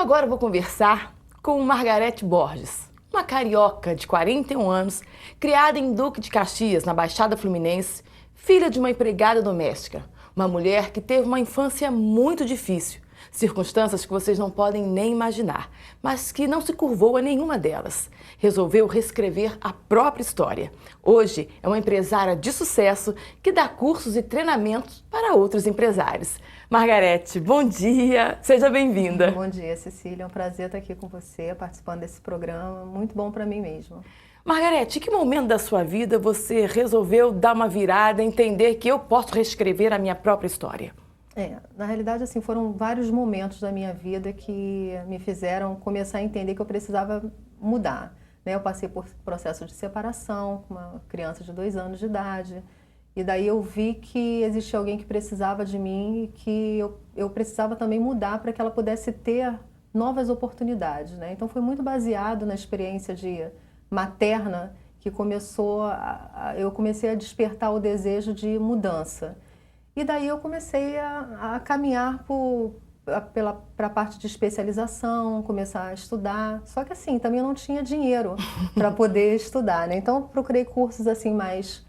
agora vou conversar com Margarete Borges, uma carioca de 41 anos, criada em Duque de Caxias, na Baixada Fluminense, filha de uma empregada doméstica, uma mulher que teve uma infância muito difícil, circunstâncias que vocês não podem nem imaginar, mas que não se curvou a nenhuma delas. Resolveu reescrever a própria história. Hoje é uma empresária de sucesso que dá cursos e treinamentos para outros empresários. Margarete, bom dia, seja bem-vinda. Bom dia, Cecília, é um prazer estar aqui com você, participando desse programa, muito bom para mim mesmo. Margarete, em que momento da sua vida você resolveu dar uma virada, entender que eu posso reescrever a minha própria história? Na realidade, assim, foram vários momentos da minha vida que me fizeram começar a entender que eu precisava mudar, né? Eu passei por processo de separação com uma criança de 2 anos de idade, e daí eu vi que existia alguém que precisava de mim e que eu precisava também mudar para que ela pudesse ter novas oportunidades, né? Então foi muito baseado na experiência materna que eu comecei a despertar o desejo de mudança. E daí eu comecei a caminhar para a parte de especialização, começar a estudar. Só que assim, também eu não tinha dinheiro para poder estudar, né? Então eu procurei cursos assim mais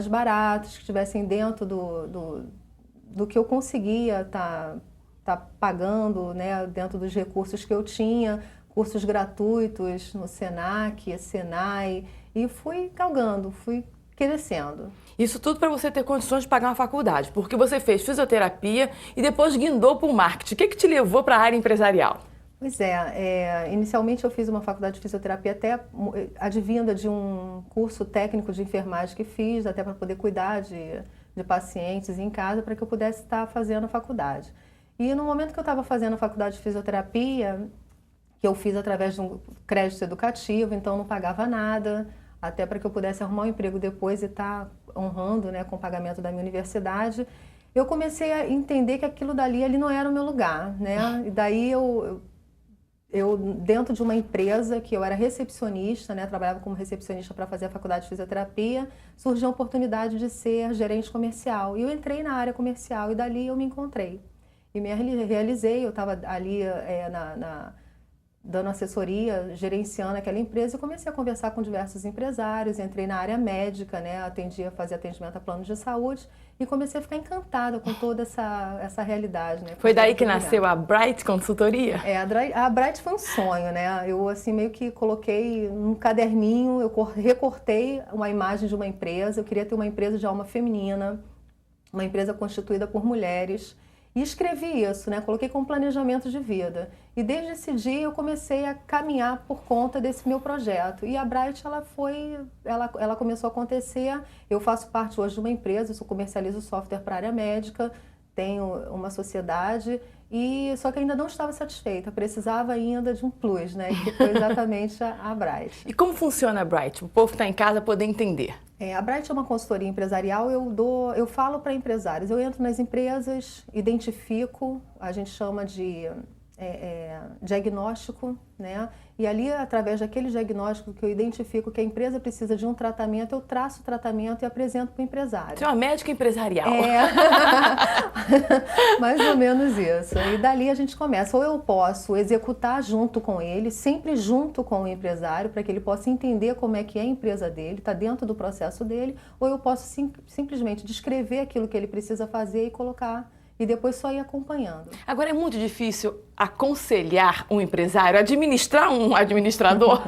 baratos, que estivessem dentro do que eu conseguia tá pagando, né? Dentro dos recursos que eu tinha, cursos gratuitos no Senac, Senai, e fui galgando, fui crescendo. Isso tudo para você ter condições de pagar uma faculdade, porque você fez fisioterapia e depois guindou para o marketing. O que te levou para a área empresarial? Pois inicialmente eu fiz uma faculdade de fisioterapia até advinda de um curso técnico de enfermagem que fiz, até para poder cuidar de pacientes em casa, para que eu pudesse estar fazendo a faculdade. E no momento que eu estava fazendo a faculdade de fisioterapia, que eu fiz através de um crédito educativo, então não pagava nada, até para que eu pudesse arrumar um emprego depois e estar honrando, né, com o pagamento da minha universidade, eu comecei a entender que aquilo dali ali não era o meu lugar, né? E daí eu dentro de uma empresa que eu era recepcionista, né, trabalhava como recepcionista para fazer a faculdade de fisioterapia, surgiu a oportunidade de ser gerente comercial. E eu entrei na área comercial e dali eu me encontrei. E me realizei, eu estava ali dando assessoria, gerenciando aquela empresa, e comecei a conversar com diversos empresários, entrei na área médica, né, fazia atendimento a planos de saúde, e comecei a ficar encantada com toda essa realidade, né. Foi daí que nasceu a Bright Consultoria? A Bright foi um sonho, né, eu assim meio que coloquei num caderninho, eu recortei uma imagem de uma empresa, eu queria ter uma empresa de alma feminina, uma empresa constituída por mulheres, e escrevi isso, né? Coloquei como planejamento de vida. E desde esse dia eu comecei a caminhar por conta desse meu projeto. E a Bright, ela começou a acontecer. Eu faço parte hoje de uma empresa, eu comercializo software para a área médica, tenho uma sociedade, só que ainda não estava satisfeita, precisava ainda de um plus, né? Que foi exatamente a Bright. E como funciona a Bright? O povo que está em casa poder entender. A Bright é uma consultoria empresarial, eu falo para empresários, eu entro nas empresas, identifico, a gente chama de diagnóstico, né? E ali, através daquele diagnóstico que eu identifico que a empresa precisa de um tratamento, eu traço o tratamento e apresento para o empresário. Você é uma médica empresarial. Mais ou menos isso. E dali a gente começa. Ou eu posso executar junto com ele, sempre junto com o empresário, para que ele possa entender como é que é a empresa dele, está dentro do processo dele, ou eu posso simplesmente descrever aquilo que ele precisa fazer e colocar, e depois só ir acompanhando. Agora, é muito difícil aconselhar um empresário, administrar um administrador?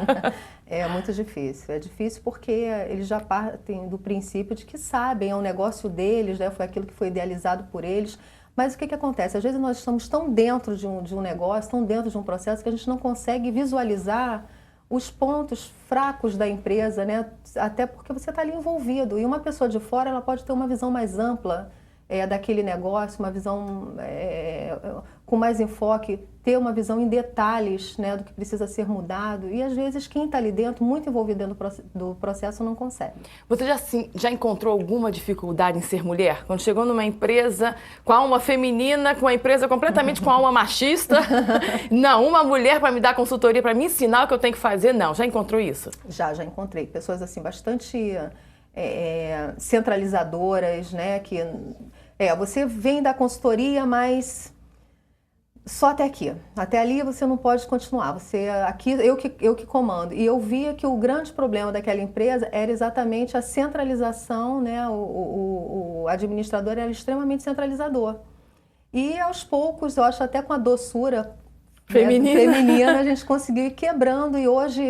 É muito difícil. É difícil porque eles já partem do princípio de que sabem, é um negócio deles, né? Foi aquilo que foi idealizado por eles. Mas o que acontece? Às vezes nós estamos tão dentro de um negócio, tão dentro de um processo, que a gente não consegue visualizar os pontos fracos da empresa, né? Até porque você está ali envolvido. E uma pessoa de fora, ela pode ter uma visão mais ampla daquele negócio, uma visão com mais enfoque, ter uma visão em detalhes, né, do que precisa ser mudado, e às vezes quem está ali dentro, muito envolvido dentro do processo, não consegue. Você já encontrou alguma dificuldade em ser mulher? Quando chegou numa empresa com alma feminina, com uma empresa completamente com alma machista, não, uma mulher para me dar consultoria, para me ensinar o que eu tenho que fazer, não, já encontrou isso? Já encontrei pessoas assim bastante centralizadoras, né, que você vem da consultoria, mas Só até aqui. Até ali você não pode continuar. Você aqui eu que comando. E eu via que o grande problema daquela empresa era exatamente a centralização, né? O administrador era extremamente centralizador. E aos poucos, eu acho até com a doçura feminina, a gente conseguiu ir quebrando. E hoje,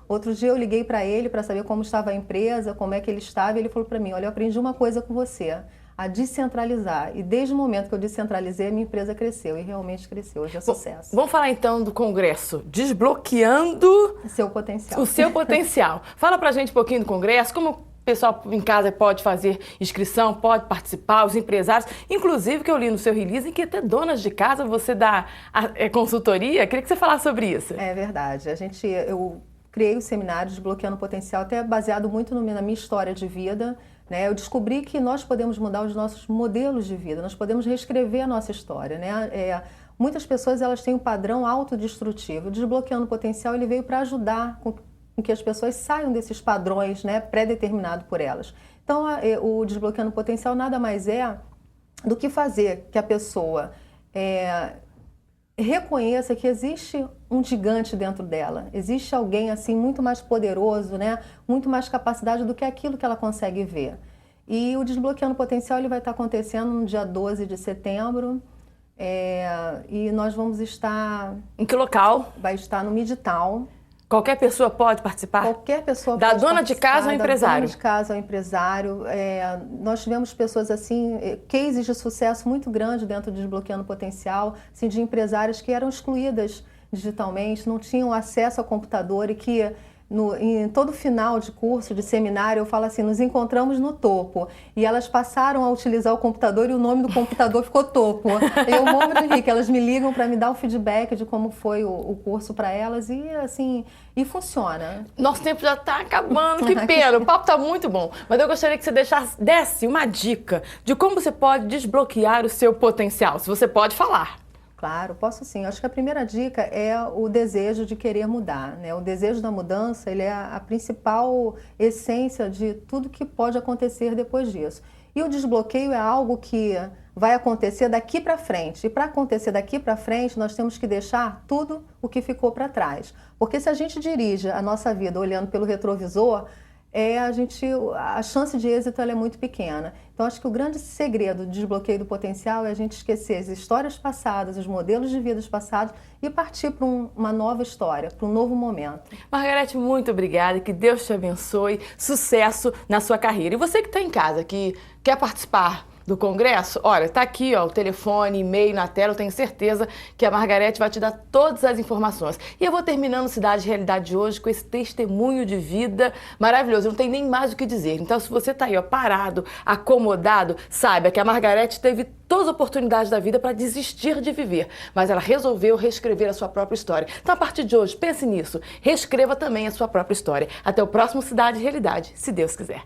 outro dia eu liguei para ele para saber como estava a empresa, como é que ele estava. E ele falou para mim: olha, eu aprendi uma coisa com você, a descentralizar. E desde o momento que eu descentralizei, a minha empresa cresceu. E realmente cresceu. Hoje é sucesso. Vamos falar então do Congresso, desbloqueando Seu potencial. O seu potencial. Fala pra gente um pouquinho do Congresso, como o pessoal em casa pode fazer inscrição, pode participar, os empresários, inclusive que eu li no seu release que até donas de casa você dá consultoria. Queria que você falasse sobre isso. É verdade. Eu criei o seminário Desbloqueando o Potencial, até baseado muito na minha história de vida. Né? Eu descobri que nós podemos mudar os nossos modelos de vida, nós podemos reescrever a nossa história. Né? Muitas pessoas elas têm um padrão autodestrutivo. O Desbloqueando o Potencial ele veio para ajudar com que as pessoas saiam desses padrões, né, pré-determinados por elas. Então, o Desbloqueando o Potencial nada mais é do que fazer que a pessoa reconheça que existe um gigante dentro dela, existe alguém assim muito mais poderoso, né, muito mais capacidade do que aquilo que ela consegue ver. E o Desbloqueando o Potencial ele vai estar acontecendo no dia 12 de setembro. E nós vamos estar... Em que local? Vai estar no Midtown. Qualquer pessoa pode participar? Qualquer pessoa pode participar. Da dona de casa ao empresário? Da dona de casa ao empresário. Nós tivemos pessoas assim, cases de sucesso muito grande dentro do Desbloqueando o Potencial, assim, de empresárias que eram excluídas digitalmente, não tinham acesso ao computador e que... em todo final de curso, de seminário, eu falo assim, nos encontramos no topo. E elas passaram a utilizar o computador e o nome do computador ficou topo. Eu morro de rir, que elas me ligam para me dar o feedback de como foi o curso para elas e assim, e funciona. Nosso tempo já está acabando, que pena, o papo está muito bom. Mas eu gostaria que você desse uma dica de como você pode desbloquear o seu potencial, se você pode falar. Claro, posso sim. Acho que a primeira dica é o desejo de querer mudar, né? O desejo da mudança, ele é a principal essência de tudo que pode acontecer depois disso. E o desbloqueio é algo que vai acontecer daqui para frente. E para acontecer daqui para frente, nós temos que deixar tudo o que ficou para trás. Porque se a gente dirige a nossa vida olhando pelo retrovisor, a chance de êxito ela é muito pequena. Então, acho que o grande segredo do desbloqueio do potencial é a gente esquecer as histórias passadas, os modelos de vidas passados e partir para uma nova história, para um novo momento. Margarete, muito obrigada, que Deus te abençoe, sucesso na sua carreira. E você que está em casa, que quer participar do Congresso, olha, tá aqui ó, o telefone, e-mail na tela, eu tenho certeza que a Margarete vai te dar todas as informações. E eu vou terminando Cidade de Realidade de hoje com esse testemunho de vida maravilhoso, eu não tenho nem mais o que dizer. Então, se você tá aí ó, parado, acomodado, saiba que a Margarete teve todas as oportunidades da vida para desistir de viver, mas ela resolveu reescrever a sua própria história. Então, a partir de hoje, pense nisso, reescreva também a sua própria história. Até o próximo Cidade de Realidade, se Deus quiser.